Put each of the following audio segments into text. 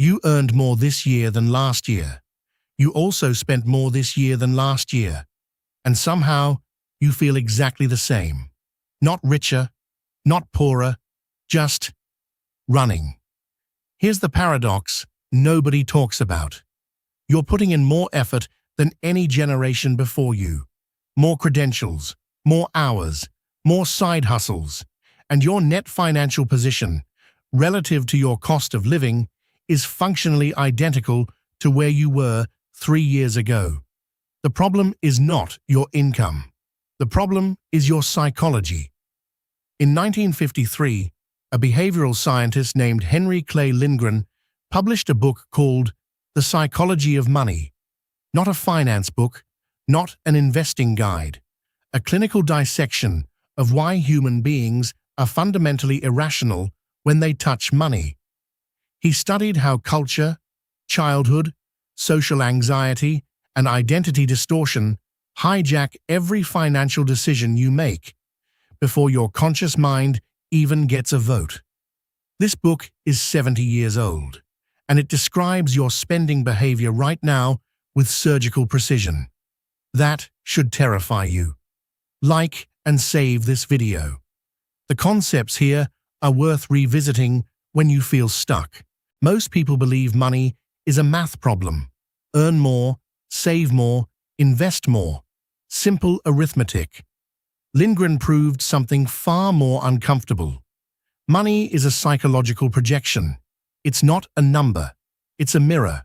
You earned more this year than last year. You also spent more this year than last year. And somehow, you feel exactly the same. Not richer, not poorer, just running. Here's the paradox nobody talks about. You're putting in more effort than any generation before you. More credentials, more hours, more side hustles, and your net financial position, relative to your cost of living, is functionally identical to where you were 3 years ago. The problem is not your income. The problem is your psychology. In 1953, a behavioral scientist named Henry Clay Lindgren published a book called The Psychology of Money. Not a finance book, not an investing guide. A clinical dissection of why human beings are fundamentally irrational when they touch money. He studied how culture, childhood, social anxiety, and identity distortion hijack every financial decision you make before your conscious mind even gets a vote. This book is 70 years old, and it describes your spending behavior right now with surgical precision. That should terrify you. Like and save this video. The concepts here are worth revisiting when you feel stuck. Most people believe money is a math problem. Earn more, save more, invest more. Simple arithmetic. Lindgren proved something far more uncomfortable. Money is a psychological projection. It's not a number. It's a mirror.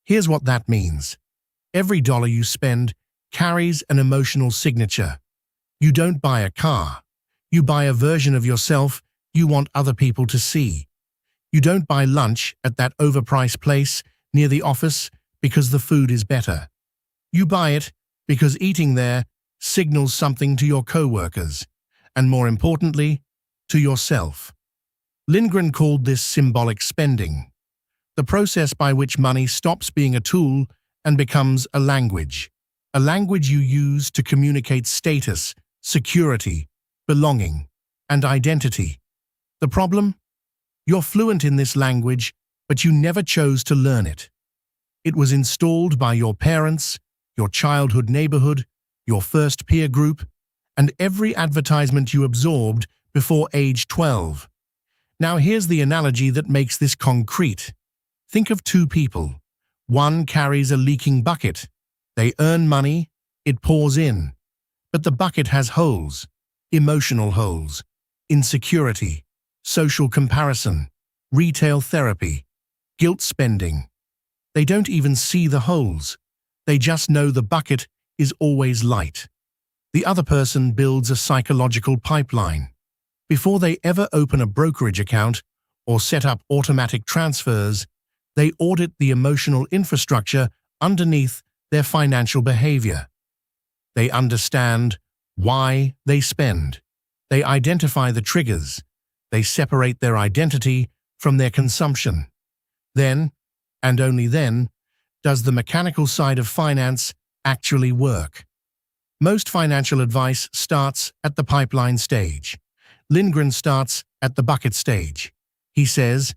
Here's what that means. Every dollar you spend carries an emotional signature. You don't buy a car. You buy a version of yourself you want other people to see. You don't buy lunch at that overpriced place near the office because the food is better. You buy it because eating there signals something to your coworkers, and more importantly, to yourself. Lindgren called this symbolic spending, the process by which money stops being a tool and becomes a language you use to communicate status, security, belonging, and identity. The problem? You're fluent in this language, but you never chose to learn it. It was installed by your parents, your childhood neighborhood, your first peer group, and every advertisement you absorbed before age 12. Now here's the analogy that makes this concrete. Think of two people. One carries a leaking bucket. They earn money, it pours in. But the bucket has holes, emotional holes, insecurity, social comparison, retail therapy, guilt spending. They don't even see the holes. They just know the bucket is always light. The other person builds a psychological pipeline. Before they ever open a brokerage account or set up automatic transfers, they audit the emotional infrastructure underneath their financial behavior. They understand why they spend. They identify the triggers. They separate their identity from their consumption. Then, and only then, does the mechanical side of finance actually work. Most financial advice starts at the pipeline stage. Lindgren starts at the bucket stage. He says,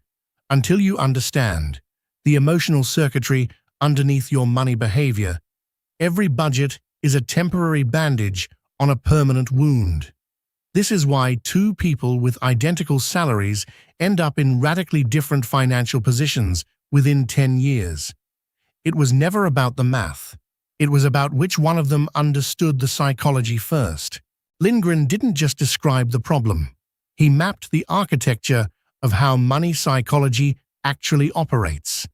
until you understand the emotional circuitry underneath your money behavior, every budget is a temporary bandage on a permanent wound. This is why two people with identical salaries end up in radically different financial positions within 10 years. It was never about the math. It was about which one of them understood the psychology first. Lindgren didn't just describe the problem. He mapped the architecture of how money psychology actually operates.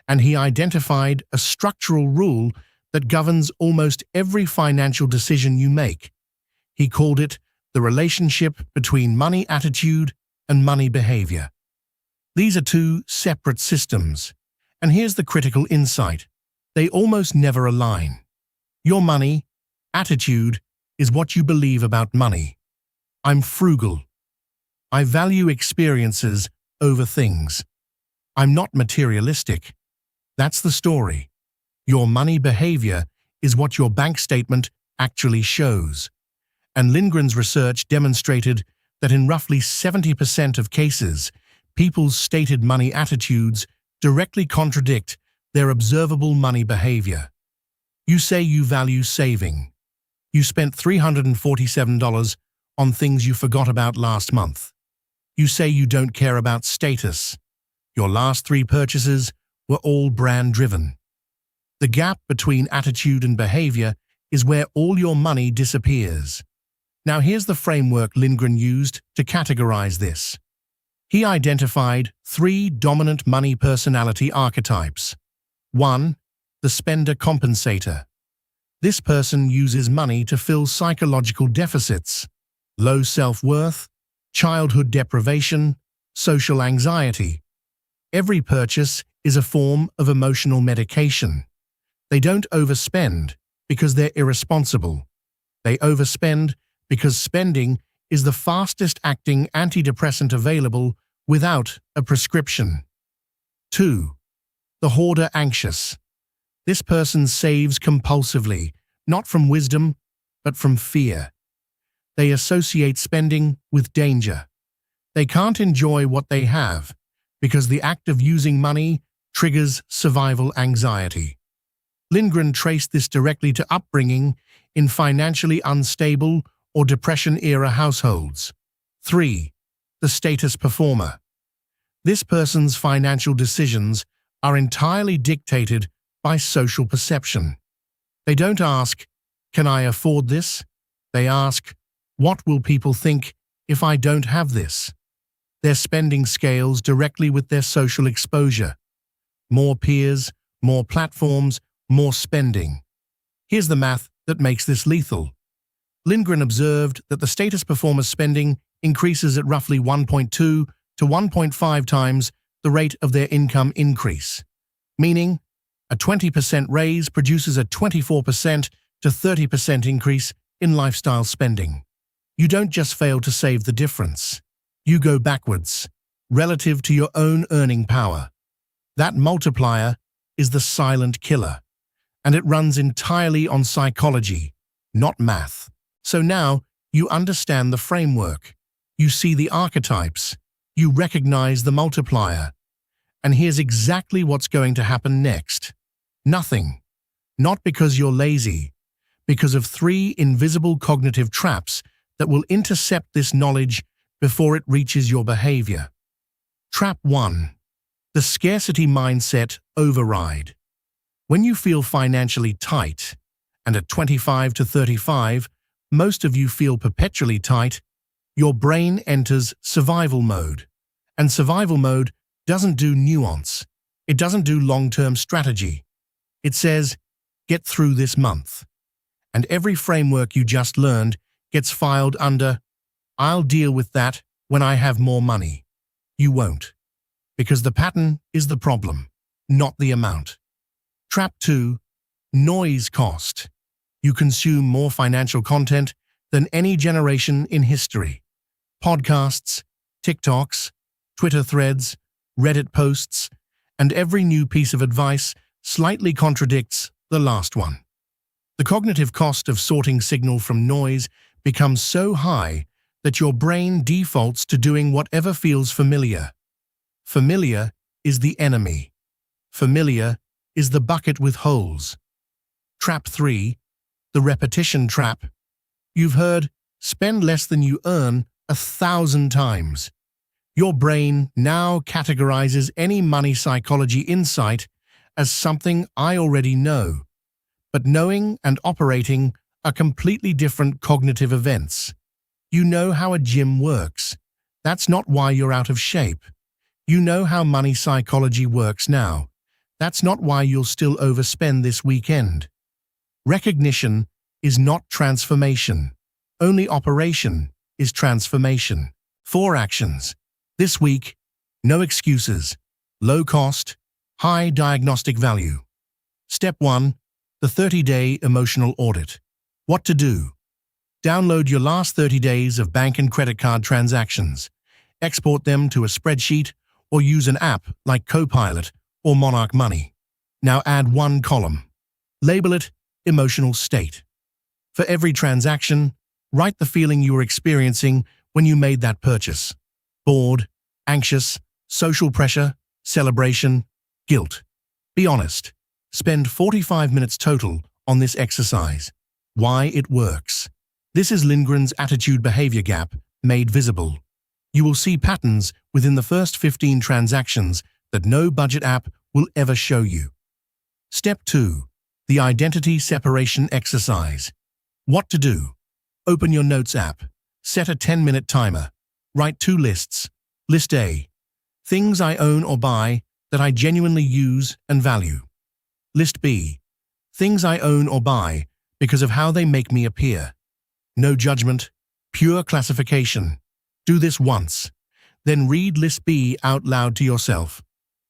And he identified a structural rule that governs almost every financial decision you make. He called it the relationship between money attitude and money behavior. These are two separate systems. And here's the critical insight. They almost never align. Your money attitude is what you believe about money. I'm frugal. I value experiences over things. I'm not materialistic. That's the story. Your money behavior is what your bank statement actually shows. And Lindgren's research demonstrated that in roughly 70% of cases, people's stated money attitudes directly contradict their observable money behavior. You say you value saving. You spent $347 on things you forgot about last month. You say you don't care about status. Your last 3 purchases were all brand-driven. The gap between attitude and behavior is where all your money disappears. Now here's the framework Lindgren used to categorize this. He identified 3 dominant money personality archetypes. 1. The spender compensator. This person uses money to fill psychological deficits, low self-worth, childhood deprivation, social anxiety. Every purchase is a form of emotional medication. They don't overspend because they're irresponsible. They overspend because spending is the fastest-acting antidepressant available without a prescription. 2. The hoarder anxious. This person saves compulsively, not from wisdom, but from fear. They associate spending with danger. They can't enjoy what they have because the act of using money triggers survival anxiety. Lindgren traced this directly to upbringing in financially unstable or depression-era households. 3. The status performer. This person's financial decisions are entirely dictated by social perception. They don't ask, "Can I afford this?" They ask, "What will people think if I don't have this?" Their spending scales directly with their social exposure. More peers, more platforms, more spending. Here's the math that makes this lethal. Lindgren observed that the status performer's spending increases at roughly 1.2 to 1.5 times the rate of their income increase, meaning a 20% raise produces a 24% to 30% increase in lifestyle spending. You don't just fail to save the difference. You go backwards, relative to your own earning power. That multiplier is the silent killer, and it runs entirely on psychology, not math. So now you understand the framework. You see the archetypes. You recognize the multiplier. And here's exactly what's going to happen next. Nothing. Not because you're lazy, because of 3 invisible cognitive traps that will intercept this knowledge before it reaches your behavior. Trap 1. The scarcity mindset override. When you feel financially tight, and at 25 to 35, most of you feel perpetually tight, your brain enters survival mode. And survival mode doesn't do nuance. It doesn't do long-term strategy. It says, get through this month. And every framework you just learned gets filed under, I'll deal with that when I have more money. You won't. Because the pattern is the problem, not the amount. Trap 2. Noise cost. You consume more financial content than any generation in history. Podcasts, TikToks, Twitter threads, Reddit posts, and every new piece of advice slightly contradicts the last one. The cognitive cost of sorting signal from noise becomes so high that your brain defaults to doing whatever feels familiar. Familiar is the enemy. Familiar is the bucket with holes. Trap 3. The repetition trap. You've heard, spend less than you earn 1,000 times. Your brain now categorizes any money psychology insight as something I already know. But knowing and operating are completely different cognitive events. You know how a gym works. That's not why you're out of shape. You know how money psychology works now. That's not why you'll still overspend this weekend. Recognition is not transformation. Only operation is transformation. 4 actions. This week, no excuses, low cost, high diagnostic value. Step 1. The 30-day emotional audit. What to do? Download your last 30 days of bank and credit card transactions. Export them to a spreadsheet or use an app like Copilot or Monarch Money. Now add 1 column. Label it emotional state. For every transaction, write the feeling you were experiencing when you made that purchase. Bored, anxious, social pressure, celebration. Guilt. Be honest. Spend 45 minutes total on this exercise. Why it works. This is Lindgren's attitude behavior gap made visible. You will see patterns within the first 15 transactions that no budget app will ever show you. Step 2. The identity separation exercise. What to do? Open your Notes app. Set a 10-minute timer. Write 2 lists. List A. Things I own or buy that I genuinely use and value. List B. Things I own or buy because of how they make me appear. No judgment, pure classification. Do this once. Then read List B out loud to yourself.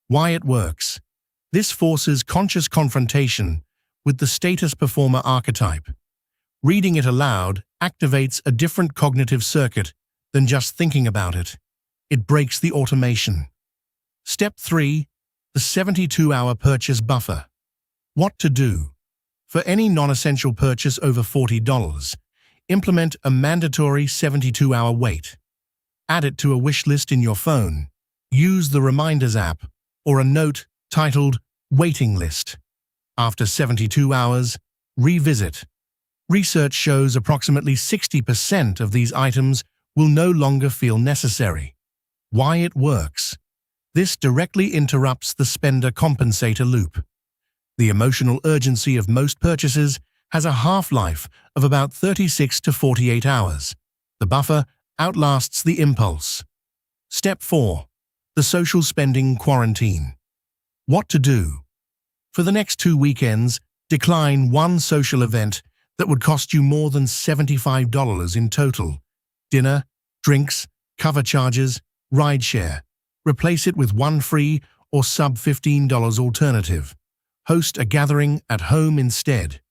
Why it works. This forces conscious confrontation with the status performer archetype. Reading it aloud activates a different cognitive circuit than just thinking about it. It breaks the automation. Step 3. The 72-hour purchase buffer. What to do? For any non-essential purchase over $40, implement a mandatory 72-hour wait. Add it to a wish list in your phone. Use the Reminders app or a note titled Waiting List. After 72 hours, revisit. Research shows approximately 60% of these items will no longer feel necessary. Why it works. This directly interrupts the spender-compensator loop. The emotional urgency of most purchases has a half-life of about 36 to 48 hours. The buffer outlasts the impulse. Step 4. The social spending quarantine. What to do? For the next 2 weekends, decline one social event that would cost you more than $75 in total. Dinner, drinks, cover charges, rideshare. Replace it with one free or sub-$15 alternative. Host a gathering at home instead.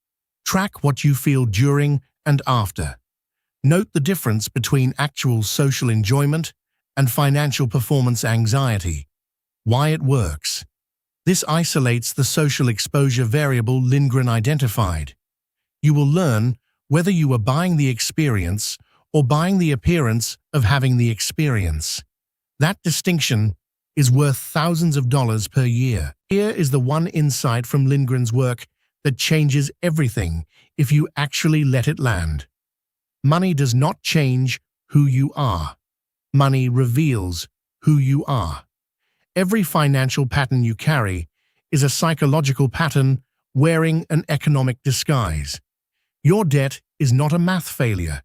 Track what you feel during and after. Note the difference between actual social enjoyment and financial performance anxiety. Why it works. This isolates the social exposure variable Lindgren identified. You will learn whether you are buying the experience or buying the appearance of having the experience. That distinction is worth thousands of dollars per year. Here is the one insight from Lindgren's work that changes everything if you actually let it land. Money does not change who you are. Money reveals who you are. Every financial pattern you carry is a psychological pattern wearing an economic disguise. Your debt is not a math failure.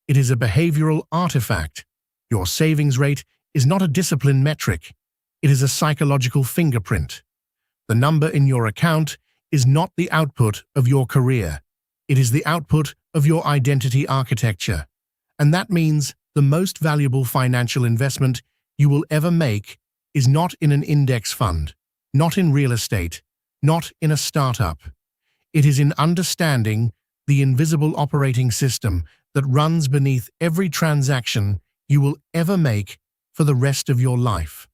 It is a behavioral artifact. Your savings rate is not a discipline metric. It is a psychological fingerprint. The number in your account is not the output of your career. It is the output of your identity architecture. And that means the most valuable financial investment you will ever make is not in an index fund, not in real estate, not in a startup. It is in understanding the invisible operating system that runs beneath every transaction you will ever make for the rest of your life.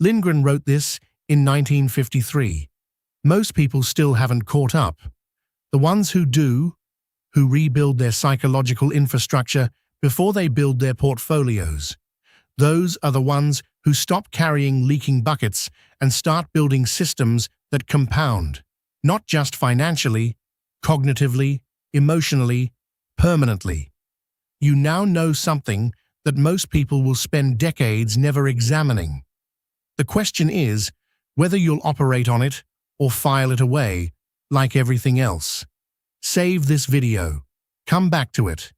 Lindgren wrote this in 1953. Most people still haven't caught up. The ones who do, who rebuild their psychological infrastructure before they build their portfolios. Those are the ones who stop carrying leaking buckets and start building systems that compound, not just financially, cognitively, emotionally, permanently. You now know something that most people will spend decades never examining. The question is whether you'll operate on it or file it away like everything else. Save this video. Come back to it.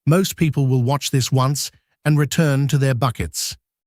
Most people will watch this once and return to their buckets.